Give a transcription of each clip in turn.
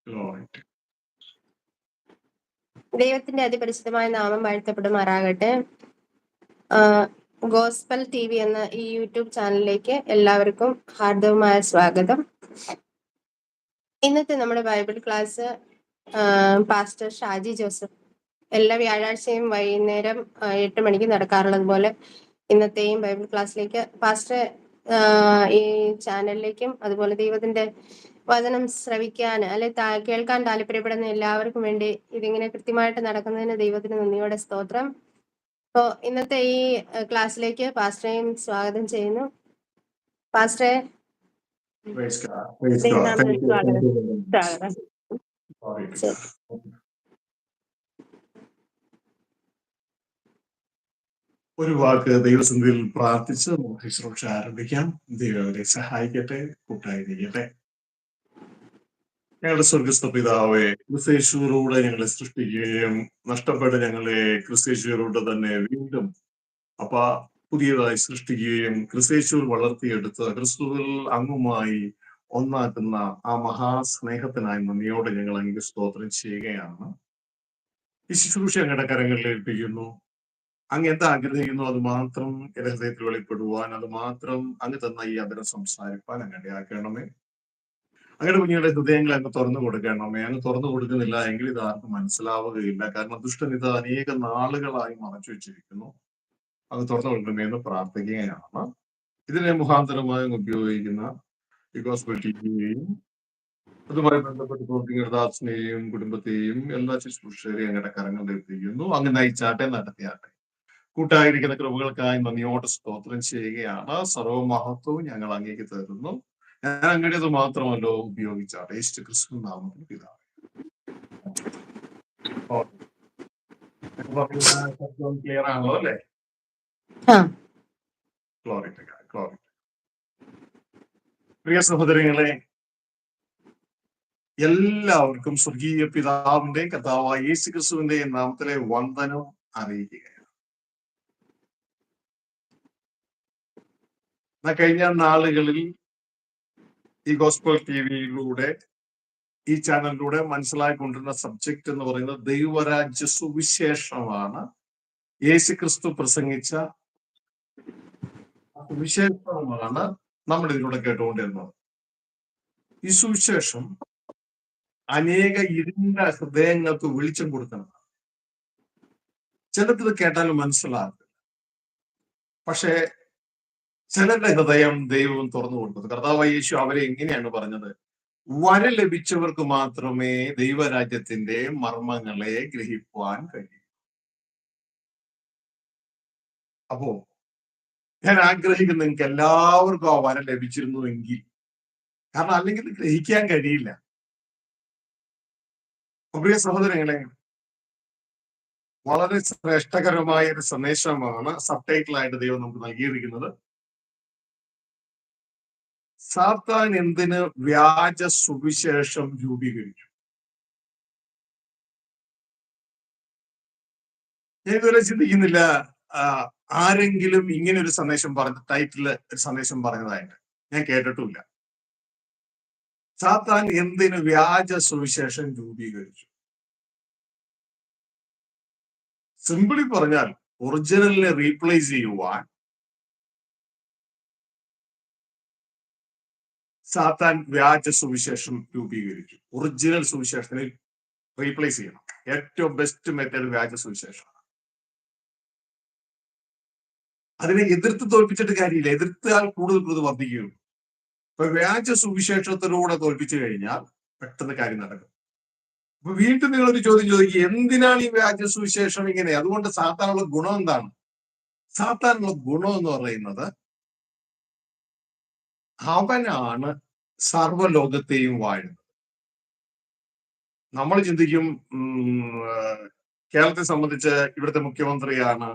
Glory to ദൈവത്തിന്റെ അതിപരിശുദ്ധമായ നാമം വാഴ്ത്തപ്പെടുമാറാകട്ടെ. ഗോസ്പൽ TV എന്ന ഈ യൂട്യൂബ് ചാനലിലേക്ക് എല്ലാവർക്കും ഹാർദവമായ സ്വാഗതം. ഇന്നത്തെ നമ്മുടെ Bible class pastor Shaji Joseph എല്ലാ വ്യാഴാഴ്ചയും വൈകുന്നേരം 8 മണിക്ക് നടക്കാറുള്ളത് പോലെ ഇന്നത്തെയും ബൈബിൾ ക്ലാസ്സിലേക്ക് പാസ്റ്റർ ഈ ചാനലിലേക്കും അതുപോലെ ദൈവത്തിന്റെ വചനം ശ്രവിക്കാൻ അല്ലെ കേൾക്കാൻ താല്പര്യപ്പെടുന്ന എല്ലാവർക്കും വേണ്ടി ഇതിങ്ങനെ കൃത്യമായിട്ട് നടക്കുന്നതിന് ദൈവത്തിന് നന്ദിയോടെ സ്തോത്രം. അപ്പോൾ ഇന്നത്തെ ഈ ക്ലാസ്സിലേക്ക് പാസ്റ്ററേയും സ്വാഗതം ചെയ്യുന്നു. പാസ്റ്ററെ praise God. Praise God. ദൈവനാമത്തിൽ Thank you. സ്വാഗതം. Thank you very much. സ്വാഗതം. Glory to ശരി. God. ഒരു വാക്ക് ദൈവസന്നിധിയിൽ പ്രാർത്ഥിച്ച് നമുക്ക് ശുശ്രൂഷ ആരംഭിക്കാം. ദൈവം അവരെ സഹായിക്കട്ടെ, കൂട്ടായിരിക്കട്ടെ. ഞങ്ങളുടെ സ്വർഗസ്ഥ പിതാവേ, ക്രിസ്തയേശുവിലൂടെ ഞങ്ങളെ സൃഷ്ടിക്കുകയും നഷ്ടപ്പെട്ട് ഞങ്ങളെ ക്രിസ്തയേശുവിലൂടെ തന്നെ വീണ്ടും പുതിയതായി സൃഷ്ടിക്കുകയും ക്രിസ്തയേശുവിൽ വളർത്തിയെടുത്ത് ക്രിസ്തുവിൽ അങ്ങുമായി ഒന്നാക്കുന്ന ആ മഹാസ്നേഹത്തിനായി നന്ദിയോടെ ഞങ്ങൾ അങ്ങ് സ്തോത്രം ചെയ്യുകയാണ്. ഈ ശുശ്രൂഷ ഞങ്ങളുടെ കരങ്ങളിൽ ഏൽപ്പിക്കുന്നു. അങ്ങ് എന്താ ആഗ്രഹിക്കുന്നു അത് മാത്രം എന്റെ ഹൃദയത്തിൽ വെളിപ്പെടുവാൻ, അത് മാത്രം അങ്ങ് തന്ന ഈ അതിനെ സംസാരിപ്പാൻ അങ്ങനെ ആക്കണമേ. അങ്ങയുടെ കുഞ്ഞുങ്ങളുടെ ഹൃദയങ്ങളെ അങ്ങ് തുറന്നു കൊടുക്കണമേ. അങ്ങ് തുറന്നു കൊടുക്കുന്നില്ല എങ്കിൽ ഇത് ആർക്കും മനസ്സിലാവുകയില്ല. കാരണം ദുഷ്ടൻ ഇത് അനേക നാളുകളായി മറച്ചു വെച്ചിരിക്കുന്നു. അത് തുറന്നു കൊടുക്കണമേ എന്ന് പ്രാർത്ഥിക്കുകയാണ്. ഇതിനെ മുഖാന്തരമായി ഉപയോഗിക്കുന്ന ഈ ഗോസ്പൽ ടിവിയെയും അതുമായി ബന്ധപ്പെട്ട് പ്രവർത്തിക്കുന്ന ദാസിനെയും കുടുംബത്തെയും എല്ലാ ശുശ്രൂഷകരെയും അങ്ങയുടെ കരങ്ങളിൽ എത്തിക്കുന്നു. അങ്ങ് നയിച്ചാട്ടെ, നടത്തിയാട്ടെ. കൂട്ടായിരിക്കുന്ന കൃപകൾക്കായി നന്ദിയോടെ സ്തോത്രം ചെയ്യുകയാണ്. സർവമഹത്വവും ഞങ്ങൾ അങ്ങേക്ക് തരുന്നു. ഞാൻ അങ്ങയുടേത് മാത്രമല്ലോ ഉപയോഗിച്ചാട്ടെ. യേശു ക്രിസ്തു നാമത്തിൽ പിതാവേ. ക്ലിയർ ആണല്ലോ അല്ലേ? Glory to God. Glory. പ്രിയ സഹോദരങ്ങളെ, എല്ലാവർക്കും സ്വർഗീയ പിതാവിന്റെ കർത്താവായ യേശു ക്രിസ്തുവിന്റെ നാമത്തിലെ വന്ദനം അറിയിക്കുകയാണ്. കഴിഞ്ഞ നാളുകളിൽ ഈ ഗോസ്പൽ ടിവിയിലൂടെ ഈ ചാനലിലൂടെ മനസ്സിലാക്കിക്കൊണ്ടിരുന്ന സബ്ജക്റ്റ് എന്ന് പറയുന്നത് ദൈവരാജ്യ സുവിശേഷമാണ്. യേശു ക്രിസ്തു പ്രസംഗിച്ച സുവിശേഷമാണ് നമ്മൾ ഇതിലൂടെ കേട്ടുകൊണ്ടിരുന്നത്. ഈ സുവിശേഷം അനേക ഇരുണ്ട ഹൃദയങ്ങൾക്ക് വെളിച്ചം കൊടുക്കുന്നതാണ്. ചിലത് കേട്ടാലും മനസ്സിലാകില്ല, പക്ഷേ ചിലരുടെ ഹൃദയം ദൈവം തുറന്നു കൊടുക്കുന്നത്. കർത്താവായ യേശു അവരെ എങ്ങനെയാണ് പറഞ്ഞത്? വര ലഭിച്ചവർക്ക് മാത്രമേ ദൈവരാജ്യത്തിന്റെ മർമ്മങ്ങളെ ഗ്രഹിക്കുവാൻ കഴിയൂ. അപ്പോ ഞാൻ ആഗ്രഹിക്കുന്ന നിങ്ങൾക്ക് എല്ലാവർക്കും ആ വര ലഭിച്ചിരുന്നുവെങ്കിൽ, കാരണം അല്ലെങ്കിൽ ഗ്രഹിക്കാൻ കഴിയില്ല. പ്രിയ സഹോദരങ്ങളെ, വളരെ ശ്രേഷ്ഠകരമായ ഒരു സന്ദേശമാണ് സബ് ടൈറ്റിലായിട്ട് ദൈവം നമുക്ക് നൽകിയിരിക്കുന്നത്. സാത്താൻ എന്തിന് വ്യാജ സുവിശേഷം രൂപീകരിച്ചു? ഞാൻ ഇതുവരെ ചിന്തിക്കുന്നില്ല ആരെങ്കിലും ഇങ്ങനെ ഒരു സന്ദേശം ടൈറ്റില് ഒരു സന്ദേശം പറഞ്ഞതായിട്ട് ഞാൻ കേട്ടിട്ടുമില്ല. സാത്താൻ എന്തിന് വ്യാജ സുവിശേഷം രൂപീകരിച്ചു? സിംപിളി പറഞ്ഞാൽ ഒറിജിനലിനെ റീപ്ലേസ് ചെയ്യുവാൻ സാത്താൻ വ്യാജ സുവിശേഷം രൂപീകരിച്ചു. ഒറിജിനൽ സുവിശേഷത്തിനെ റീപ്ലേസ് ചെയ്യണം. ഏറ്റവും ബെസ്റ്റ് മെത്തേഡ് വ്യാജ സുവിശേഷമാണ്. അതിനെ എതിർത്ത് തോൽപ്പിച്ചിട്ട് കാര്യമില്ല. എതിർത്താൽ കൂടുതൽ വർദ്ധിക്കുകയുള്ളൂ. അപ്പൊ വ്യാജ സുവിശേഷത്തിലൂടെ തോൽപ്പിച്ചു കഴിഞ്ഞാൽ പെട്ടെന്ന് കാര്യം നടക്കും. അപ്പൊ വീണ്ടും നിങ്ങളൊരു ചോദ്യം ചോദിക്കുക, എന്തിനാണ് ഈ വ്യാജ സുവിശേഷം ഇങ്ങനെ? അതുകൊണ്ട് സാത്താനുള്ള ഗുണം എന്താണ്? സാത്താനുള്ള ഗുണം എന്ന് പറയുന്നത് അവനാണ് സർവ്വലോകത്തെയും വാഴുന്നത്. നമ്മൾ ചിന്തിക്കും കേരളത്തെ സംബന്ധിച്ച് ഇവിടുത്തെ മുഖ്യമന്ത്രിയാണ്,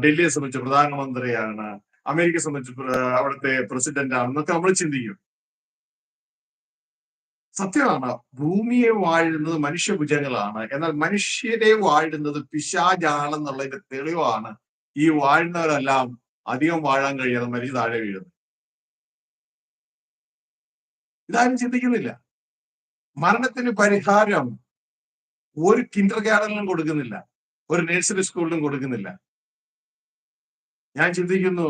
ഡൽഹിയെ സംബന്ധിച്ച് പ്രധാനമന്ത്രിയാണ്, അമേരിക്കയെ സംബന്ധിച്ച് അവിടുത്തെ പ്രസിഡന്റ് ആണെന്നൊക്കെ നമ്മൾ ചിന്തിക്കും. സത്യമാണ്, ഭൂമിയെ വാഴുന്നത് മനുഷ്യഭുജങ്ങളാണ്. എന്നാൽ മനുഷ്യരെ വാഴുന്നത് പിശാചാണെന്നുള്ളതിന്റെ തെളിവാണ് ഈ വാഴുന്നവരെല്ലാം അധികം വാഴാൻ കഴിയാതെ മരിച്ചു താഴെ വീഴുന്നത്. ഇതാരും ചിന്തിക്കുന്നില്ല. മരണത്തിന് പരിഹാരം ഒരു കിൻഡർ ഗാർഡനിലും കൊടുക്കുന്നില്ല, ഒരു നഴ്സറി സ്കൂളിലും കൊടുക്കുന്നില്ല. ഞാൻ ചിന്തിക്കുന്നു,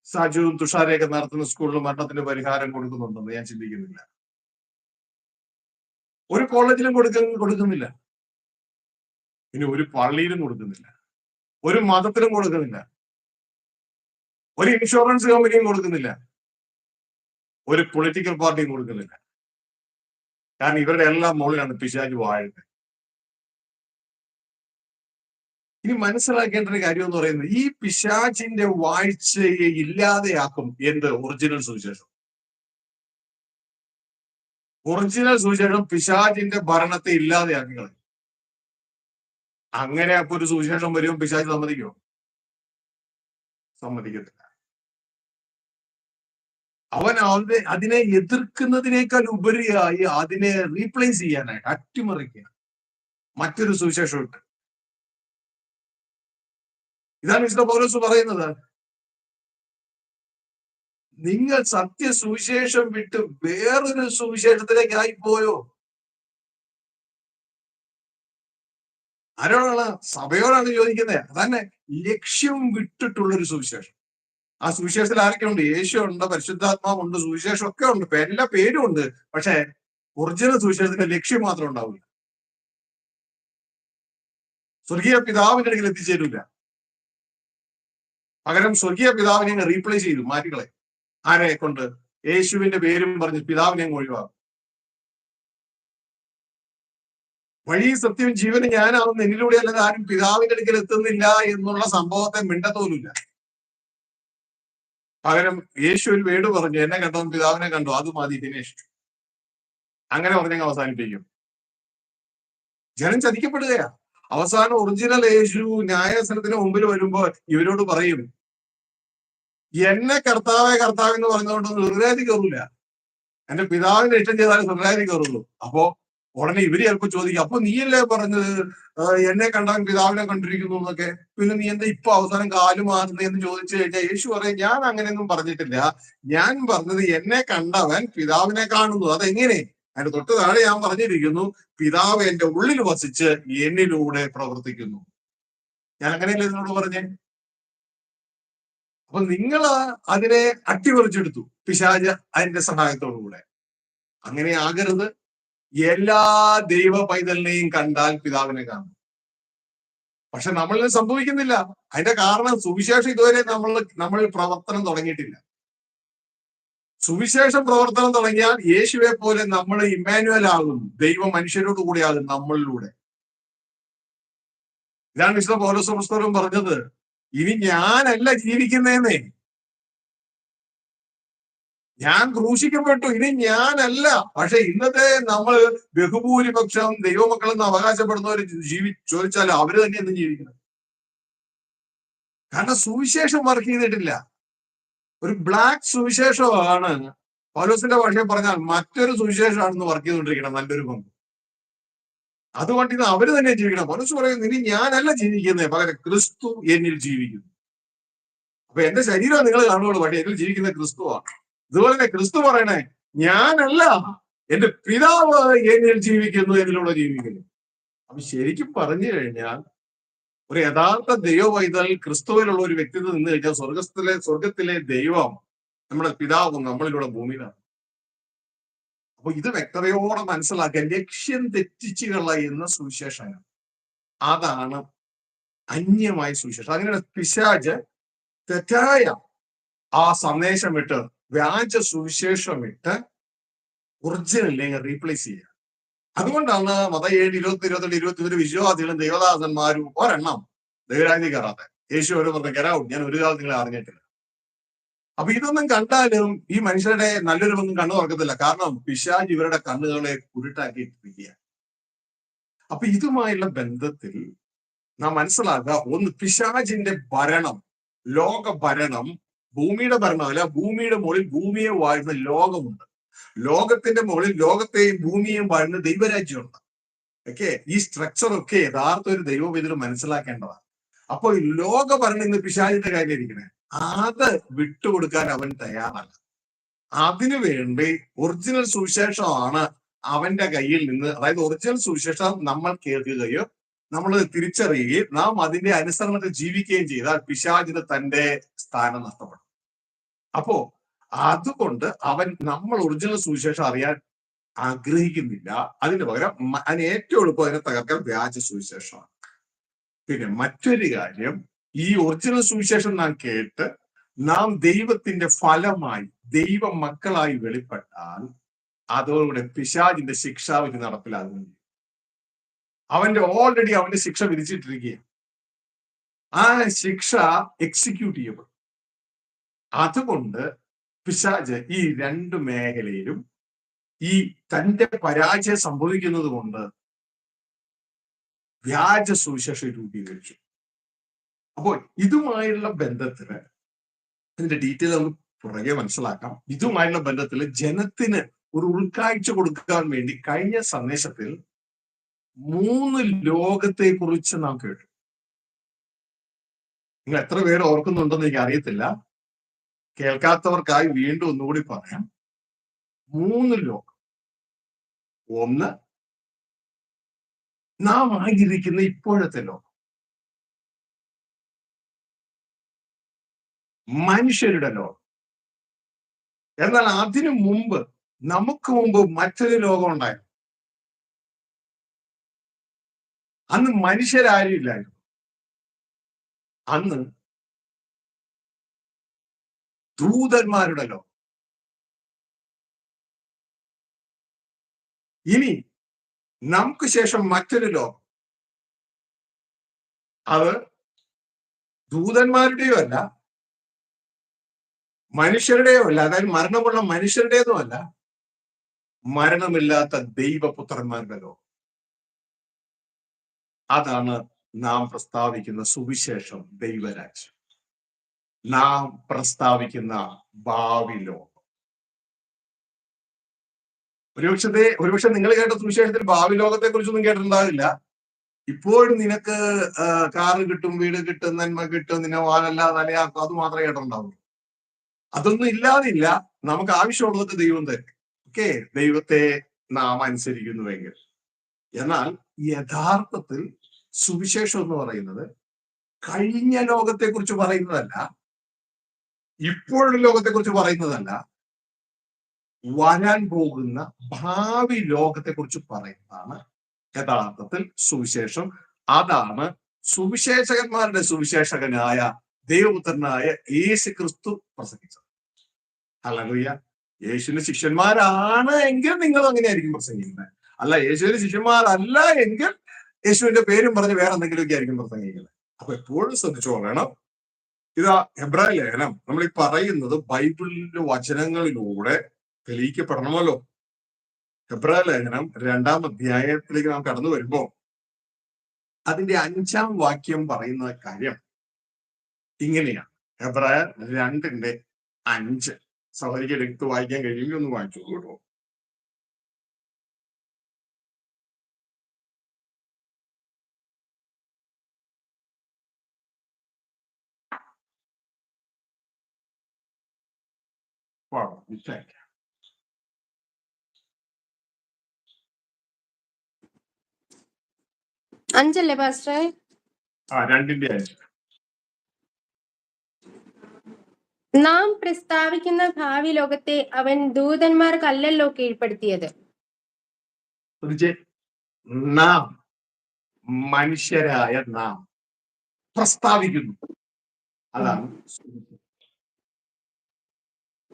സാജുവും തുഷാരയൊക്കെ നടത്തുന്ന സ്കൂളിൽ മരണത്തിന് പരിഹാരം കൊടുക്കുന്നുണ്ടെന്ന് ഞാൻ ചിന്തിക്കുന്നില്ല. ഒരു കോളേജിലും കൊടുക്കുന്നില്ല, ഇനി ഒരു പള്ളിയിലും കൊടുക്കുന്നില്ല, ഒരു മതത്തിലും കൊടുക്കുന്നില്ല, ഒരു ഇൻഷുറൻസ് കമ്പനിയും കൊടുക്കുന്നില്ല, ഒരു പൊളിറ്റിക്കൽ പാർട്ടിയും കൊടുക്കുന്നില്ല. കാരണം ഇവരുടെ എല്ലാം മുകളിലാണ് പിശാച് വാഴുന്നത്. ഇനി മനസ്സിലാക്കേണ്ട ഒരു കാര്യം എന്ന് പറയുന്നത്, ഈ പിശാചിന്റെ വാഴ്ചയെ ഇല്ലാതെയാക്കും എന്ത്? ഒറിജിനൽ സുവിശേഷം. ഒറിജിനൽ സുവിശേഷം പിശാചിന്റെ ഭരണത്തെ ഇല്ലാതെയാക്കി കളയും. അങ്ങനെ അപ്പൊ ഒരു സുവിശേഷം വരുമ്പോൾ പിശാച് സമ്മതിക്കുമോ? സമ്മതിക്കത്തില്ല. അവൻ അതിനെ എതിർക്കുന്നതിനേക്കാൾ ഉപരിയായി അതിനെ റീപ്ലേസ് ചെയ്യാനായിട്ട് അട്ടിമറിക്കുക മറ്റൊരു സുവിശേഷം ഇട്ട്. ഇതാണ് വിശുദ്ധ പൗലോസ് പറയുന്നത്, നിങ്ങൾ സത്യസുവിശേഷം വിട്ട് വേറൊരു സുവിശേഷത്തിലേക്ക് ആയിപ്പോയോ? ആരോടാണ്? സഭയോടാണ് ചോദിക്കുന്നത്. അതന്നെ ലക്ഷ്യം വിട്ടിട്ടുള്ളൊരു സുവിശേഷം. ആ സുവിശേഷത്തിൽ ആരൊക്കെ ഉണ്ട്? യേശു ഉണ്ട്, പരിശുദ്ധാത്മാവുണ്ട്, സുവിശേഷം ഒക്കെ ഉണ്ട്, എല്ലാ പേരും ഉണ്ട്. പക്ഷെ ഒറിജിനൽ സുവിശേഷത്തിന്റെ ലക്ഷ്യം മാത്രം ഉണ്ടാവില്ല. സ്വർഗീയ പിതാവിന്റെ അടുക്കൽ എത്തിച്ചേരില്ല. പകരം സ്വർഗീയ പിതാവിനെ റീപ്ലേസ് ചെയ്തു, മാറ്റിക്കളെ. ആരെ കൊണ്ട്? യേശുവിന്റെ പേരും പറഞ്ഞ് പിതാവിനെ ഒഴിവാക്കും. വഴി സത്യവും ജീവനും ഞാനാവുന്ന എന്നിലൂടെ അല്ലാതെ ആരും പിതാവിന്റെ അടുക്കൽ എത്തുന്നില്ല എന്നുള്ള സംഭവത്തെ മിണ്ടത്തോലുമില്ല. പകരം യേശു ഒരു വേട് പറഞ്ഞു, എന്നെ കണ്ടവൻ പിതാവിനെ കണ്ടു, അത് മതി, ദിനേഷ്. അങ്ങനെ പറഞ്ഞങ്ങ് അവസാനിപ്പിക്കും. ജനം ചതിക്കപ്പെടുകയാ. അവസാനം ഒറിജിനൽ യേശു ന്യായാസനത്തിന് മുമ്പിൽ വരുമ്പോ ഇവരോട് പറയും, എന്നെ കർത്താവെ കർത്താവ് എന്ന് പറഞ്ഞുകൊണ്ടൊന്നും ഹൃദയത്തിൽ കയറൂല, എന്റെ പിതാവിന്റെ ഇഷ്ടം ചെയ്താലും ഹൃദയത്തിൽ കയറുള്ളൂ. അപ്പോ ഉടനെ ഇവര് ചിലപ്പോ ചോദിക്കും, അപ്പൊ നീയല്ലേ പറഞ്ഞത് എന്നെ കണ്ടവൻ പിതാവിനെ കണ്ടിരിക്കുന്നു എന്നൊക്കെ, പിന്നെ നീ എന്താ ഇപ്പൊ അവസാനം കാല് മാറുന്നത് എന്ന് ചോദിച്ചു കഴിഞ്ഞാൽ യേശു പറയും, ഞാൻ അങ്ങനെയൊന്നും പറഞ്ഞിട്ടില്ല. ഞാൻ പറഞ്ഞത് എന്നെ കണ്ടവൻ പിതാവിനെ കാണുന്നു. അതെങ്ങനെ? അതിന്റെ തൊട്ട് താഴെ ഞാൻ പറഞ്ഞിരിക്കുന്നു, പിതാവ് എന്റെ ഉള്ളിൽ വസിച്ച് എന്നിലൂടെ പ്രവർത്തിക്കുന്നു. ഞാൻ അങ്ങനെയല്ലേ ഇതിനോട് പറഞ്ഞേ? അപ്പൊ നിങ്ങൾ അതിനെ അട്ടിമറിച്ചെടുത്തു പിശാച് അതിന്റെ സഹായത്തോടുകൂടെ. അങ്ങനെ ആകരുത്. എല്ലാ ദൈവ പൈതലിനെയും കണ്ടാൽ പിതാവിനെ കാണും. പക്ഷെ നമ്മളിൽ സംഭവിക്കുന്നില്ല. അതിന്റെ കാരണം സുവിശേഷം ഇതുവരെ നമ്മൾ പ്രവർത്തനം തുടങ്ങിയിട്ടില്ല. സുവിശേഷം പ്രവർത്തനം തുടങ്ങിയാൽ യേശുവെ പോലെ നമ്മൾ ഇമ്മാനുവൽ ആകും, ദൈവം മനുഷ്യരോട് കൂടി ആകും നമ്മളിലൂടെ. ഇതാണ് വിശുദ്ധ പൗലോസ് പുസ്തകം പറഞ്ഞത്, ഇനി ഞാനല്ല ജീവിക്കുന്നേന്നേ, ഞാൻ ക്രൂശിക്കപ്പെട്ടു, ഇനി ഞാനല്ല. പക്ഷെ ഇന്നത്തെ നമ്മൾ ബഹുഭൂരിപക്ഷം ദൈവമക്കളെന്ന് അവകാശപ്പെടുന്നവർ ചോദിച്ചാൽ അവര് തന്നെ എന്തും ജീവിക്കണം. കാരണം സുവിശേഷം വർക്ക് ചെയ്തിട്ടില്ല. ഒരു ബ്ലാക്ക് സുവിശേഷമാണ്, പൗലോസിന്റെ ഭാഷയിൽ പറഞ്ഞാൽ മറ്റൊരു സുവിശേഷമാണെന്ന് വർക്ക് ചെയ്തുകൊണ്ടിരിക്കണം നല്ലൊരു പങ്ക്. അതുകൊണ്ട് ഇത് അവര് തന്നെ ജീവിക്കണം. പൗലോസ് പറയുന്നത്, ഇനി ഞാനല്ല ജീവിക്കുന്നത്, പകരം ക്രിസ്തു എന്നിൽ ജീവിക്കുന്നു. അപ്പൊ എന്റെ ശരീരം നിങ്ങൾ കാണുകയുള്ളൂ, പക്ഷെ എന്നിൽ ജീവിക്കുന്ന ക്രിസ്തുവാണ്. ഇതുപോലെ തന്നെ ക്രിസ്തു പറയണേ, ഞാനല്ല, എന്റെ പിതാവ് എന്നിൽ ജീവിക്കുന്നു, എന്നിലൂടെ ജീവിക്കുന്നു. അപ്പൊ ശരിക്കും പറഞ്ഞു കഴിഞ്ഞാൽ ഒരു യഥാർത്ഥ ദൈവ പൈതൽ ക്രിസ്തുവിലുള്ള ഒരു വ്യക്തിത്വം നിന്ന് കഴിഞ്ഞാൽ സ്വർഗത്തിലെ ദൈവം നമ്മുടെ പിതാവും നമ്മളിലൂടെ ഭൂമിയിലാണ്. അപ്പൊ ഇത് വ്യക്തതയോടെ മനസ്സിലാക്കാൻ ലക്ഷ്യം തെറ്റിച്ച് കളയുന്ന സുവിശേഷങ്ങൾ, അതാണ് അന്യമായ സുവിശേഷം. അങ്ങനെ പിശാച് തെറ്റായ ആ സന്ദേശം വിട്ട്, വ്യാജ സുവിശേഷം വിട്ട് ഒറിജിനലിനെ റീപ്ലേസ് ചെയ്യുക. അതുകൊണ്ടാണ് മത 7, 20, 22, 21 വിശ്വാസികളും ദൈവദാസന്മാരും ഒരെണ്ണം ദൈവരാജ്യത്തിൽ കയറാത്ത. യേശു ഒരു പറഞ്ഞ കരാവും, ഞാൻ ഒരു കാലം നിങ്ങളെ അറിഞ്ഞിട്ടില്ല. അപ്പൊ ഇതൊന്നും കണ്ടാലും ഈ മനുഷ്യരുടെ നല്ലൊരു ഒന്നും കണ്ണു തുറക്കത്തില്ല. കാരണം പിശാച് ഇവരുടെ കണ്ണുകളെ കുരുട്ടാക്കിയിട്ടിരിക്കുക. അപ്പൊ ഇതുമായുള്ള ബന്ധത്തിൽ നാം മനസ്സിലാക്കുക, ഒന്ന്, പിശാചിന്റെ ഭരണം, ലോക ഭരണം, ഭൂമിയുടെ ഭരണമല്ല, ഭൂമിയുടെ മുകളിൽ ഭൂമിയെ വാഴുന്ന ലോകമുണ്ട്. ലോകത്തിന്റെ മുകളിൽ ലോകത്തെയും ഭൂമിയെയും വാഴുന്ന ദൈവരാജ്യമുണ്ട്. ഓക്കെ, ഈ സ്ട്രക്ചർ ഒക്കെ യഥാർത്ഥ ഒരു ദൈവവിധം മനസ്സിലാക്കേണ്ടതാണ്. അപ്പൊ ലോക ഭരണം ഇന്ന് പിശാചിന്റെ കാര്യം ഇരിക്കണേ, അത് വിട്ടുകൊടുക്കാൻ അവൻ തയ്യാറല്ല. അതിനു വേണ്ടി ഒറിജിനൽ സുവിശേഷമാണ് അവന്റെ കയ്യിൽ നിന്ന്, അതായത് ഒറിജിനൽ സുവിശേഷം നമ്മൾ കേൾക്കുകയും നമ്മൾ തിരിച്ചറിയുകയും നാം അതിന്റെ അനുസരണത്തിൽ ജീവിക്കുകയും ചെയ്താൽ പിശാചിന് തന്റെ സ്ഥാനം നഷ്ടപ്പെടും. അപ്പോ അതുകൊണ്ട് നമ്മൾ ഒറിജിനൽ സുവിശേഷം അറിയാൻ ആഗ്രഹിക്കുന്നില്ല. അതിന് പകരം അതിന് ഏറ്റവും എളുപ്പം അതിനെ തകർക്കാൻ വ്യാജ സുവിശേഷമാണ്. പിന്നെ മറ്റൊരു കാര്യം, ഈ ഒറിജിനൽ സുവിശേഷം നാം കേട്ട് നാം ദൈവത്തിന്റെ ഫലമായി ദൈവ മക്കളായി വെളിപ്പെട്ടാൽ അതോടെ പിശാചിന്റെ ശിക്ഷാവിധി നടപ്പിലാകുന്നു. ഓൾറെഡി അവന്റെ ശിക്ഷ വിധിച്ചിട്ടിരിക്കുകയാണ്. ആ ശിക്ഷ എക്സിക്യൂട്ട് ചെയ്യപ്പെടും. അതുകൊണ്ട് പിശാച് ഈ രണ്ട് മേഖലയിലും ഈ തന്റെ പരാജയം സംഭവിക്കുന്നത് കൊണ്ട് വ്യാജ സുവിശേഷം രൂപീകരിച്ചു. അപ്പോൾ ഇതുമായുള്ള ബന്ധത്തിന്, ഇതിന്റെ ഡീറ്റെയിൽ നമുക്ക് പുറകെ മനസ്സിലാക്കാം. ഇതുമായുള്ള ബന്ധത്തിൽ ജനത്തിന് ഒരു ഉൾക്കാഴ്ച കൊടുക്കാൻ വേണ്ടി കഴിഞ്ഞ സന്ദേശത്തിൽ 3 ലോകത്തെ കുറിച്ച് നാം കേട്ടു. നിങ്ങൾ എത്ര പേര് ഓർക്കുന്നുണ്ടെന്ന് എനിക്ക് അറിയത്തില്ല. കേൾക്കാത്തവർക്കായി വീണ്ടും ഒന്നുകൂടി പറയാം. 3 ലോകം. ഒന്ന്, നാം ആയിരിക്കുന്ന ഇപ്പോഴത്തെ ലോകം, മനുഷ്യരുടെ ലോകം. എന്നാൽ അതിനു മുമ്പ്, നമുക്ക് മുമ്പ് മറ്റൊരു ലോകം ഉണ്ടായിരുന്നു. അന്ന് മനുഷ്യരാരും ഇല്ലായിരുന്നു. അന്ന് ദൂതന്മാരുടെ ലോകം. ഇനി നമുക്ക് ശേഷം മറ്റൊരു ലോകം, അത് ദൂതന്മാരുടെയോ അല്ല, മനുഷ്യരുടെയോ അല്ല, അതായത് മരണമുള്ള മനുഷ്യരുടേതും അല്ല, മരണമില്ലാത്ത ദൈവപുത്രന്മാരുടെ ലോകം. അതാണ് നാം പ്രസ്താവിക്കുന്ന സുവിശേഷം, ദൈവരാജ്യം. നാം പ്രസ്താവിക്കുന്ന ഭാവി ലോകം. ഒരുപക്ഷെ നിങ്ങൾ കേട്ട സുവിശേഷത്തിൽ ഭാവി ലോകത്തെ കുറിച്ചൊന്നും കേട്ടിട്ടുണ്ടാവില്ല. ഇപ്പോഴും നിനക്ക് കാറ് കിട്ടും, വീട് കിട്ടും, നന്മ കിട്ടും, നിന്നെ വാനല്ല തലയാക്കും, അത് മാത്രമേ കേട്ടിട്ടുണ്ടാവുള്ളൂ. അതൊന്നും ഇല്ലാതില്ല. നമുക്ക് ആവശ്യമുള്ളതൊക്കെ ദൈവം തരും. ഓക്കെ, ദൈവത്തെ നാം അനുസരിക്കുന്നുവെങ്കിൽ. എന്നാൽ യഥാർത്ഥത്തിൽ സുവിശേഷം എന്ന് പറയുന്നത് കഴിഞ്ഞ ലോകത്തെ കുറിച്ച് പറയുന്നതല്ല, ഇപ്പോഴുള്ള ലോകത്തെ കുറിച്ച് പറയുന്നതല്ല, വരാൻ പോകുന്ന ഭാവി ലോകത്തെ കുറിച്ച് പറയുന്നതാണ് യഥാർത്ഥത്തിൽ സുവിശേഷം. അതാണ് സുവിശേഷകന്മാരുടെ സുവിശേഷകനായ ദൈവപുത്രനായ യേശു ക്രിസ്തു പ്രസംഗിച്ചത്. ഹല്ലേലൂയ. യേശുവിന്റെ ശിഷ്യന്മാരാണ് എങ്കിൽ നിങ്ങൾ അങ്ങനെയായിരിക്കും പ്രസംഗിക്കുന്നത്. അല്ല, യേശുവിന്റെ ശിഷ്യന്മാരല്ല എങ്കിൽ യേശുവിന്റെ പേരും പറഞ്ഞ് വേറെ എന്തെങ്കിലുമൊക്കെ ആയിരിക്കും പ്രസംഗിക്കുന്നത്. അപ്പൊ എപ്പോഴും ശ്രദ്ധിച്ചോളണം. ഇതാ ഹെബ്രായ ലേഖനം നമ്മൾ ഈ പറയുന്നത് ബൈബിളിലെ വചനങ്ങളിലൂടെ തെളിയിക്കപ്പെടണമല്ലോ. ഹെബ്രായ ലേഖനം 2-ാം അധ്യായത്തിലേക്ക് നാം കടന്നു വരുമ്പോ അതിന്റെ 5-ാം വാക്യം പറയുന്ന കാര്യം ഇങ്ങനെയാണ്. ഹെബ്രായർ 2:5. സഹോദരിക്ക് എടുത്ത് വായിക്കാൻ കഴിയുമെങ്കിൽ ഒന്ന് വായിച്ചു കേട്ടോ. മിസ്റ്റേക്ക്. 5 പാസ്റ്ററെ? 2:5. നാം പ്രസ്താവിക്കുന്ന ഭാവി ലോകത്തെ അവൻ ദൂതന്മാർക്കല്ലല്ലോ കീഴ്പ്പെടുത്തിയത്. നാം, മനുഷ്യരായ നാം പ്രസ്താവിക്കുന്നു. അതാണ്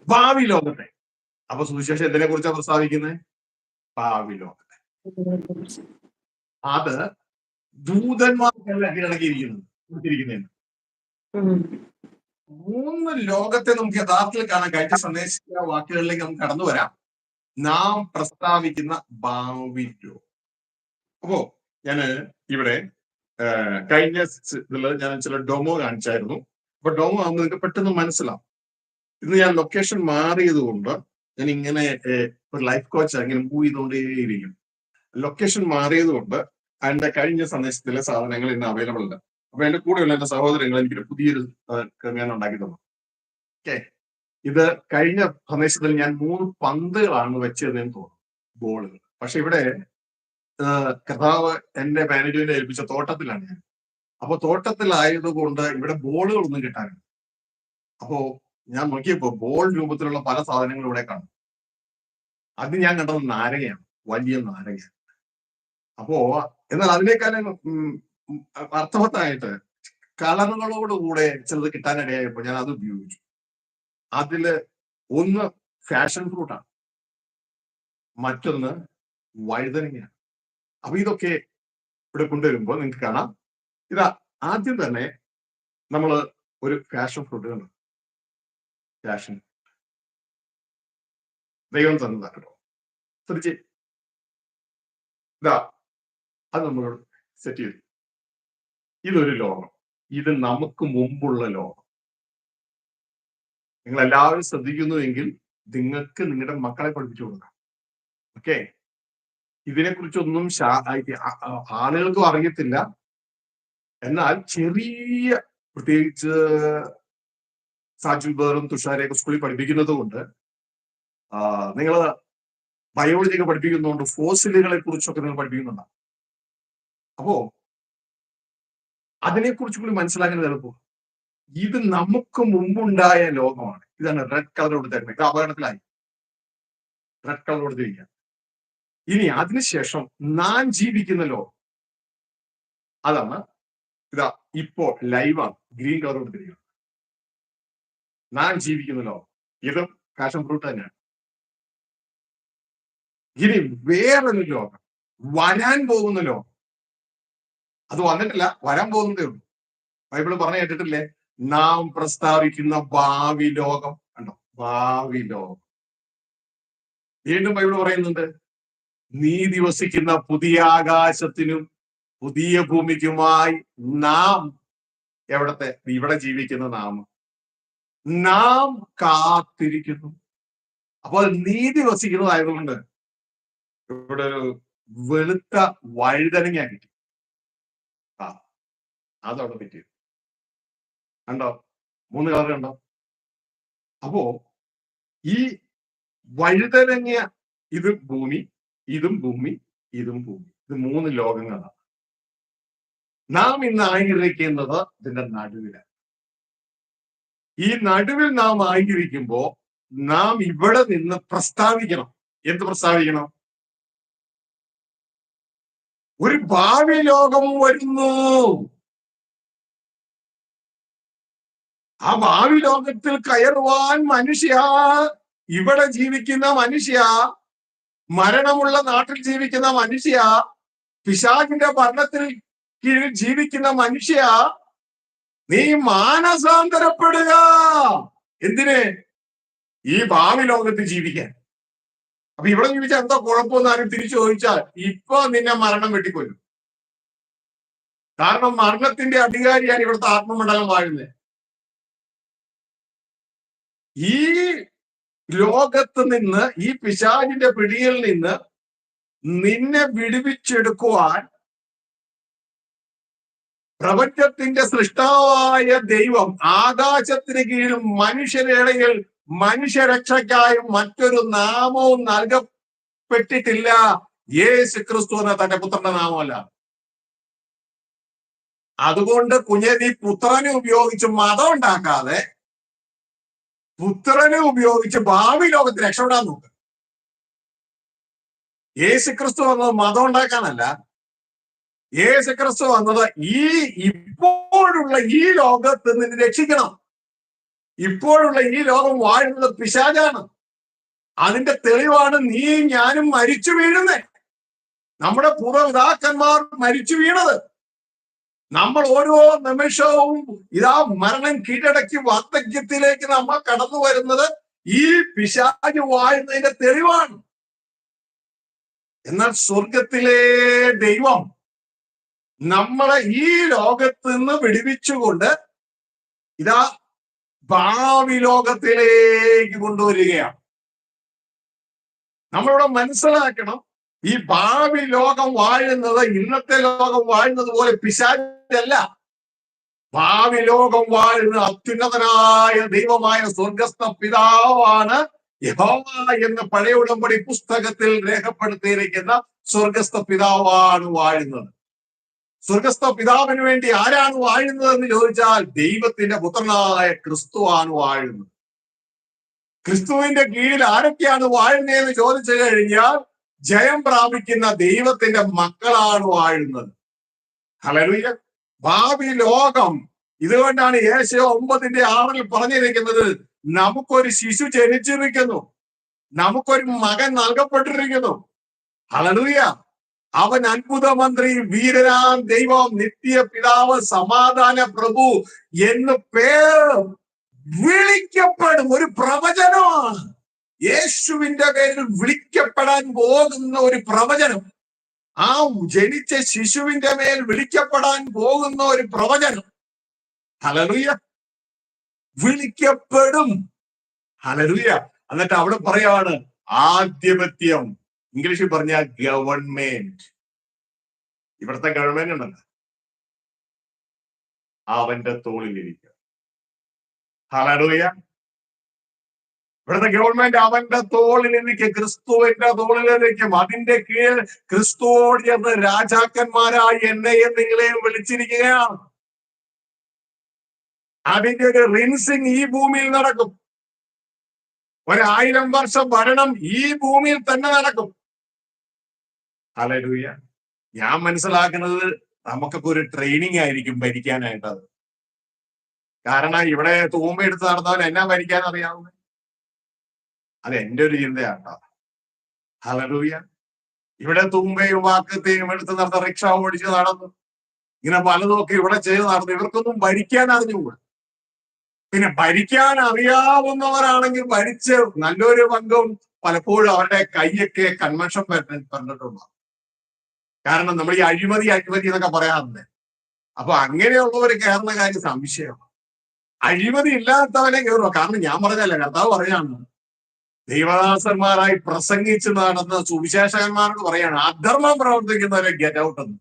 ഭാവി ലോകത്തെ. അപ്പൊ സുവിശേഷം എന്തിനെ കുറിച്ചാണ് പ്രസ്താവിക്കുന്നത്? ഭാവി ലോകത്തെ. അത് ദൂതന്മാർക്കല്ല കീഴടക്കിയിരിക്കുന്നത്. 3 ലോകത്തെ നമുക്ക് യഥാർത്ഥത്തിൽ കാണാൻ. കഴിഞ്ഞ സന്ദേശ വാക്കുകളിലേക്ക് നമുക്ക് കടന്നു വരാം. നാം പ്രസ്താവിക്കുന്ന ഭാവി ലോകം. അപ്പോ ഞാന് ഇവിടെ കഴിഞ്ഞ ഇതില് ഞാൻ ചില ഡൊമോ കാണിച്ചായിരുന്നു. അപ്പൊ ഡൊമോ ആകുമ്പോൾ നിങ്ങൾക്ക് പെട്ടെന്ന് മനസ്സിലാവും. ഇന്ന് ഞാൻ ലൊക്കേഷൻ മാറിയത് കൊണ്ട് ഞാൻ ഇങ്ങനെ ഒരു ലൈഫ് കോച്ച് ഇങ്ങനെ മൂവ് ചെയ്തുകൊണ്ടേയിരിക്കും. ലൊക്കേഷൻ മാറിയത് കൊണ്ട് അതിന്റെ കഴിഞ്ഞ സന്ദേശത്തിലെ സാധനങ്ങൾ ഇന്ന് അവൈലബിൾ അല്ല. അപ്പൊ എന്റെ കൂടെയുള്ള എന്റെ സഹോദരങ്ങൾ എനിക്കൊരു പുതിയൊരു ക്രമീകരണം ഉണ്ടാക്കി തന്നു. ഓക്കെ, ഇത് കഴിഞ്ഞ സന്ദേശത്തിൽ ഞാൻ 3 പന്തുകളാണ് വെച്ചതെന്ന് തോന്നുന്നു, ബോളുകൾ. പക്ഷെ ഇവിടെ കർത്താവ് എന്റെ മാനേജ്മെന്റ് ഏൽപ്പിച്ച തോട്ടത്തിലാണ് ഞാൻ. അപ്പൊ തോട്ടത്തിലായതുകൊണ്ട് ഇവിടെ ബോളുകളൊന്നും കിട്ടാനില്ല. അപ്പോ ഞാൻ നോക്കിയപ്പോ ബോൾ രൂപത്തിലുള്ള പല സാധനങ്ങളും ഇവിടെ കാണും. അത് ഞാൻ കണ്ടത് നാരങ്ങയാണ്, വലിയ നാരങ്ങ. അപ്പോ എന്നാൽ അതിനേക്കാളും അർത്ഥവത്തായിട്ട് കളറുകളോടുകൂടെ ചിലത് കിട്ടാനിടയായപ്പോൾ ഞാൻ അത് ഉപയോഗിച്ചു. അതില് ഒന്ന് ഫാഷൻ ഫ്രൂട്ടാണ്, മറ്റൊന്ന് വഴുതനങ്ങയാണ്. അപ്പൊ ഇതൊക്കെ ഇവിടെ കൊണ്ടുവരുമ്പോൾ നിങ്ങൾക്ക് കാണാം. ഇതാ ആദ്യം തന്നെ നമ്മൾ ഒരു ഫാഷൻ ഫ്രൂട്ട് കണ്ടു. ഫാഷൻ ദൈവം തന്നതാ കേട്ടോ. ശ്രദ്ധിച്ച്, ഇതാ അത് നമ്മളോട് സെറ്റ് ചെയ്തു. ഇതൊരു ലോകം, ഇത് നമുക്ക് മുമ്പുള്ള ലോകം. നിങ്ങൾ എല്ലാവരും ശ്രദ്ധിക്കുന്നുവെങ്കിൽ നിങ്ങൾക്ക് നിങ്ങളുടെ മക്കളെ പഠിപ്പിച്ചു കൊടുക്കാം. ഓക്കെ, ഇതിനെക്കുറിച്ചൊന്നും ആളുകൾക്കും അറിയത്തില്ല. എന്നാൽ ചെറിയ, പ്രത്യേകിച്ച് സാജു ബേറും തുഷാരെയൊക്കെ സ്കൂളിൽ പഠിപ്പിക്കുന്നത് കൊണ്ട്, നിങ്ങൾ ബയോളജി ഒക്കെ പഠിപ്പിക്കുന്നതുകൊണ്ട് ഫോസിലുകളെ കുറിച്ചൊക്കെ നിങ്ങൾ പഠിപ്പിക്കുന്നുണ്ടാവും. അപ്പോ അതിനെക്കുറിച്ച് കൂടി മനസ്സിലാക്കുന്നത് എളുപ്പം. ഇത് നമുക്ക് മുമ്പുണ്ടായ ലോകമാണ്. ഇതാണ് റെഡ് കളർ കൊടുത്തേക്കുന്നത്. ഇത് അപകടത്തിലായി, റെഡ് കളർ കൊടുത്തിരിക്കുക. ഇനി അതിനുശേഷം നാം ജീവിക്കുന്ന ലോകം, അതാണ് ഇതാ ഇപ്പോൾ ലൈവാണ്, ഗ്രീൻ കളർ കൊടുത്തിരിക്കുക. നാം ജീവിക്കുന്ന ലോകം, ഇതും പാഷൻ ഫ്രൂട്ട് തന്നെയാണ്. ഇനി വേറൊരു ലോകം, വരാൻ പോകുന്ന ലോകം. അത് വന്നിട്ടില്ല, വരാൻ പോകുന്നതേ ഉള്ളൂ. ബൈബിള് പറഞ്ഞു കേട്ടിട്ടില്ലേ, നാം പ്രസ്താവിക്കുന്ന ഭാവി ലോകം. കണ്ടോ, ഭാവി ലോകം. വീണ്ടും ബൈബിള് പറയുന്നുണ്ട്, നീതി വസിക്കുന്ന പുതിയ ആകാശത്തിനും പുതിയ ഭൂമിക്കുമായി നാം, എവിടത്തെ, ഇവിടെ ജീവിക്കുന്ന നാം കാത്തിരിക്കുന്നു. അപ്പോൾ നീതി വസിക്കുന്നതായതുകൊണ്ട് ഇവിടെ ഒരു വെളുത്ത വഴുതനങ്ങ കിട്ടി. അതവിടെ പറ്റി. കണ്ടോ, 3 കളർ കണ്ടോ? അപ്പോ ഈ വഴുതനങ്ങ, ഇത് ഭൂമി, ഇതും ഭൂമി, ഇതും ഭൂമി. ഇത് 3 ലോകങ്ങളാണ്. നാം ഇന്ന് ആയിരിക്കുന്നത് ഇതിന്റെ നടുവിലാണ്. ഈ നടുവിൽ നാം ആയിരിക്കുമ്പോ നാം ഇവിടെ നിന്ന് പ്രസ്താവിക്കണം. എന്ത് പ്രസ്താവിക്കണം? ഒരു ഭാവി ലോകം വരുന്നു. ആ ഭാവി ലോകത്തിൽ കയറുവാൻ മനുഷ്യ, ഇവിടെ ജീവിക്കുന്ന മനുഷ്യ, മരണമുള്ള നാട്ടിൽ ജീവിക്കുന്ന മനുഷ്യ, പിശാചിന്റെ ഭരണത്തിൽ കീഴിൽ ജീവിക്കുന്ന മനുഷ്യ, നീ മാനസാന്തരപ്പെടുക. എന്തിന്? ഈ ഭാവി ലോകത്ത് ജീവിക്കാൻ. അപ്പൊ ഇവിടെ ജീവിച്ചാൽ എന്താ കുഴപ്പമെന്ന് ആരും തിരിച്ചു ചോദിച്ചാൽ, ഇപ്പൊ നിന്നെ മരണം വെട്ടിക്കൊല്ലും. കാരണം മരണത്തിന്റെ അധികാരിയാണ് ഇവിടുത്തെ ആത്മമണ്ഡലം വാഴുന്നത്. ഈ ലോകത്ത് നിന്ന്, ഈ പിശാചിന്റെ പിടിയിൽ നിന്ന് നിന്നെ വിടുവിച്ചെടുക്കുവാൻ പ്രപഞ്ചത്തിന്റെ സൃഷ്ടാവായ ദൈവം ആകാശത്തിന് കീഴിൽ മനുഷ്യരിടയിൽ മനുഷ്യരക്ഷയ്ക്കായി മറ്റൊരു നാമവും നൽകപ്പെട്ടിട്ടില്ല. യേശു ക്രിസ്തു എന്ന തന്റെ പുത്രന്റെ നാമമല്ല. അതുകൊണ്ട് കുഞ്ഞെ, നീ പുത്രനെ ഉപയോഗിച്ച് മതം ഉണ്ടാക്കാതെ പുത്രനെ ഉപയോഗിച്ച് ഭാവി ലോകത്തിൽ രക്ഷപ്പെടാൻ നോക്ക്. യേശു ക്രിസ്തു വന്നത് മതം ഉണ്ടാക്കാനല്ല. യേശു ക്രിസ്തു വന്നത് ഇപ്പോഴുള്ള ഈ ലോകത്ത് നിന്ന് രക്ഷിക്കണം. ഇപ്പോഴുള്ള ഈ ലോകം വാഴുന്നത് പിശാചാണ്. അതിന്റെ തെളിവാണ് നീ ഞാനും മരിച്ചു വീഴുന്നേ. നമ്മുടെ പൂർവ്വപിതാക്കന്മാർ മരിച്ചു വീണത്. നമ്മൾ ഓരോ നിമിഷവും ഇതാ മരണം കീഴടക്കി വാർദ്ധക്യത്തിലേക്ക് നമ്മൾ കടന്നു വരുന്നത് ഈ പിശാച് വാഴുന്നതിന്റെ തെളിവാണ്. എന്നാൽ സ്വർഗത്തിലെ ദൈവം നമ്മളെ ഈ ലോകത്ത് നിന്ന് വിടുവിച്ചുകൊണ്ട് ഇതാ ഭാവി ലോകത്തിലേക്ക് കൊണ്ടുവരികയാണ്. നമ്മളിവിടെ മനസ്സിലാക്കണം, ഈ ഭാവി ലോകം വാഴുന്നത് ഇന്നത്തെ ലോകം വാഴുന്നത് പോലെ പിശാചല്ല. ഭാവി ലോകം വാഴുന്ന അത്യുന്നതനായ ദൈവമായ സ്വർഗസ്ഥ പിതാവാണ് യഹോവ എന്ന് പഴയ ഉടമ്പടി പുസ്തകത്തിൽ രേഖപ്പെടുത്തിയിരിക്കുന്ന സ്വർഗസ്ഥ പിതാവാണ് വാഴുന്നത്. സ്വർഗസ്ഥ പിതാവിന് വേണ്ടി ആരാണ് വാഴുന്നത് എന്ന് ചോദിച്ചാൽ ദൈവത്തിന്റെ പുത്രനായ ക്രിസ്തുവാണ് വാഴുന്നത്. ക്രിസ്തുവിന്റെ കീഴിൽ ആരൊക്കെയാണ് വാഴുന്നതെന്ന് ചോദിച്ചു കഴിഞ്ഞാൽ ജയം പ്രാപിക്കുന്ന ദൈവത്തിന്റെ മക്കളാണ് വാഴുന്നത്. ഹല്ലേലൂയ. ഭാവി ലോകം, ഇതുകൊണ്ടാണ് യേശയ്യാ 9:6 പറഞ്ഞിരിക്കുന്നത്, നമുക്കൊരു ശിശു ജനിച്ചിരിക്കുന്നു, നമുക്കൊരു മകൻ നൽകപ്പെട്ടിരിക്കുന്നു. ഹല്ലേലൂയ. അവൻ അത്ഭുത മന്ത്രി, വീരനാം ദൈവം, നിത്യ പിതാവ്, സമാധാന പ്രഭു എന്ന് പേർ വിളിക്കപ്പെടും. ഒരു പ്രവചനമാണ്. യേശുവിന്റെ പേരിൽ വിളിക്കപ്പെടാൻ പോകുന്ന ഒരു പ്രവചനം. ആ ജനിച്ച ശിശുവിന്റെ മേൽ വിളിക്കപ്പെടാൻ പോകുന്ന ഒരു പ്രവചനം. ഹല്ലേലൂയ. വിളിക്കപ്പെടും. ഹല്ലേലൂയ. എന്നിട്ട് അവിടെ പറയാണ് ആധിപത്യം, ഇംഗ്ലീഷിൽ പറഞ്ഞ ഗവൺമെന്റ്. ഇവിടുത്തെ ഗവൺമെന്റ് ഉണ്ടല്ലോ, അവന്റെ തോളിലിരിക്കുക. ഹല്ലേലൂയ. ഇവിടുത്തെ ഗവൺമെന്റ് അവന്റെ തോളിലിരിക്കും, ക്രിസ്തുവിന്റെ തോളിലിരിക്കും. അതിന്റെ കീഴിൽ ക്രിസ്തുവോട് ചേർന്ന് രാജാക്കന്മാരായി എന്നെയും നിങ്ങളെയും വിളിച്ചിരിക്കുകയാണ്. അതിന്റെ ഒരു റിൻസിങ് ഈ ഭൂമിയിൽ നടക്കും. 1000 വർഷം ഭരണം ഈ ഭൂമിയിൽ തന്നെ നടക്കും. ഹല്ലേലൂയ. ഞാൻ മനസ്സിലാക്കുന്നത് നമുക്കൊക്കെ ഒരു ട്രെയിനിങ് ആയിരിക്കും ഭരിക്കാനായിട്ടത്. കാരണം ഇവിടെ തൂമ്പ എടുത്ത് നടന്നവൻ എന്നാ ഭരിക്കാൻ അറിയാവുന്നത്? അത് എന്റെ ഒരു ചിന്തയാട്ടോ. ഹല്ലേലൂയ. ഇവിടെ തൂമ്പയും വാക്കത്തെയും എടുത്ത് നടന്ന റിക്ഷ ഓടിച്ച് നടന്നു, ഇങ്ങനെ പലതൊക്കെ ഇവിടെ ചെയ്ത് നടന്നു. ഇവർക്കൊന്നും ഭരിക്കാൻ അറിഞ്ഞുകൂടാ. പിന്നെ ഭരിക്കാൻ അറിയാവുന്നവരാണെങ്കിൽ ഭരിച്ച് നല്ലൊരു പങ്കും പലപ്പോഴും അവരുടെ കൈയൊക്കെ കൺവെൻഷൻ പറഞ്ഞിട്ടുണ്ട്. കാരണം നമ്മൾ ഈ അഴിമതി എന്നൊക്കെ പറയാറുണ്ട്. അപ്പൊ അങ്ങനെയുള്ളവർ കയറുന്ന കാര്യം സംശയമാണ്. അഴിമതി ഇല്ലാത്തവനെ കയറുക. കാരണം ഞാൻ പറഞ്ഞല്ല, കർത്താവ് പറയാണ്, ദൈവദാസന്മാരായി പ്രസംഗിച്ച് നടന്ന സുവിശേഷകന്മാരോട് പറയാണ് അധർമ്മം പ്രവർത്തിക്കുന്നവരെ ഗെറ്റ് ഔട്ട് എന്ന്.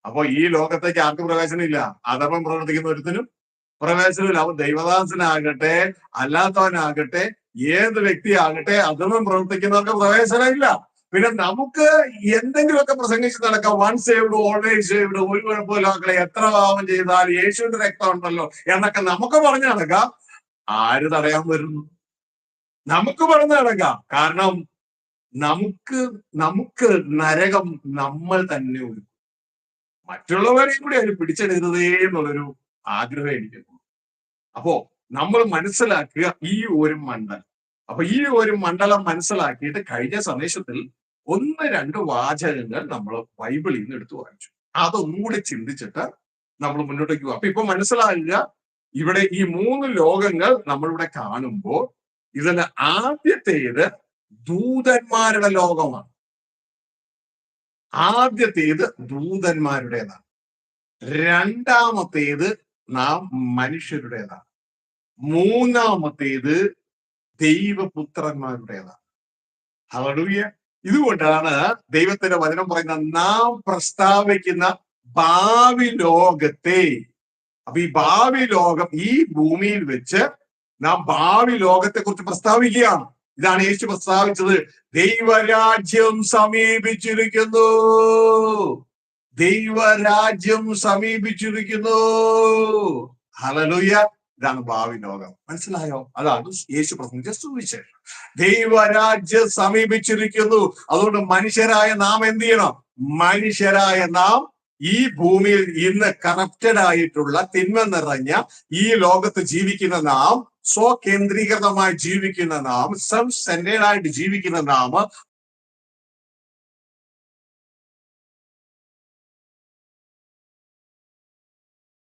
അപ്പൊ ഈ ലോകത്തേക്ക് ആർക്കും പ്രവേശനമില്ല. അധർമ്മം പ്രവർത്തിക്കുന്ന ഒരുത്തിനും പ്രവേശനമില്ല. അവൻ ദൈവദാസനാകട്ടെ അല്ലാത്തവനാകട്ടെ ഏത് വ്യക്തിയാകട്ടെ അധർമ്മം പ്രവർത്തിക്കുന്നവർക്ക് പ്രവേശനമില്ല. പിന്നെ നമുക്ക് എന്തെങ്കിലുമൊക്കെ പ്രസംഗിച്ച് നടക്കാം. വൺ സേവ്ഡ് ഓൾവേസ് സേവ്ഡ്, ഒരു കുഴപ്പമില്ല മക്കളെ, എത്ര പാപം ചെയ്താൽ യേശുവിന്റെ രക്തം ഉണ്ടല്ലോ എന്നൊക്കെ നമുക്ക് പറഞ്ഞു നടക്കാം. ആര് തടയാൻ വരുന്നു? നമുക്ക് പറഞ്ഞു നടക്കാം. കാരണം നമുക്ക് നരകം നമ്മൾ തന്നെ ഒരുക്കും. മറ്റുള്ളവരെയും കൂടി അതിന് പിടിച്ചെടുക്കുന്നതേ എന്നുള്ളൊരു ആഗ്രഹം എനിക്കുള്ളൂ. അപ്പോ നമ്മൾ മനസ്സിലാക്കുക ഈ ഒരു മണ്ഡലം. അപ്പൊ ഈ ഒരു മണ്ഡലം മനസ്സിലാക്കിയിട്ട് കഴിഞ്ഞ സന്ദേശത്തിൽ 1-2 വാചകങ്ങൾ നമ്മൾ ബൈബിളിൽ നിന്ന് എടുത്തു വായിച്ചു. അതൊന്നുകൂടി ചിന്തിച്ചിട്ട് നമ്മൾ മുന്നോട്ടേക്ക് പോകും. അപ്പൊ ഇപ്പൊ മനസ്സിലാക്കുക, ഇവിടെ ഈ 3 ലോകങ്ങൾ നമ്മളിവിടെ കാണുമ്പോൾ ഇതിൽ ആദ്യത്തേത് ദൂതന്മാരുടെ ലോകമാണ്. ആദ്യത്തേത് ദൂതന്മാരുടേതാണ്. രണ്ടാമത്തേത് നാം മനുഷ്യരുടേതാണ്. മൂന്നാമത്തേത് ദൈവപുത്രന്മാരുടേതാണ്. ഹല്ലേലൂയ. ഇതുകൊണ്ടാണ് ദൈവത്തിന്റെ വചനം പറയുന്നത് നാം പ്രസ്താവിക്കുന്ന ഭാവി ലോകത്തെ. അപ്പൊ ഈ ഭാവി ലോകം ഈ ഭൂമിയിൽ വെച്ച് നാം ഭാവി ലോകത്തെ കുറിച്ച് പ്രസ്താവിക്കുകയാണ്. ഇതാണ് യേശു പ്രസ്താവിച്ചത്. ദൈവരാജ്യം സമീപിച്ചിരിക്കുന്നു, ദൈവരാജ്യം സമീപിച്ചിരിക്കുന്നു. ഹല്ലേലൂയ. ഇതാണ് ഭാവി ലോകം. മനസ്സിലായോ? അതാണ് യേശു പ്രസംഗിച്ച സുവിശേഷം. ദൈവരാജ്യം സമീപിച്ചിരിക്കുന്നു. അതുകൊണ്ട് മനുഷ്യരായ നാം എന്ത് ചെയ്യണം? മനുഷ്യരായ നാം ഈ ഭൂമിയിൽ ഇന്ന് കറപ്റ്റഡ് ആയിട്ടുള്ള തിന്മ നിറഞ്ഞ ഈ ലോകത്ത് ജീവിക്കുന്ന നാം, സ്വകേന്ദ്രീകൃതമായി ജീവിക്കുന്ന നാം, സെൽഫ് സെന്റേഡ് ആയിട്ട് ജീവിക്കുന്ന നാം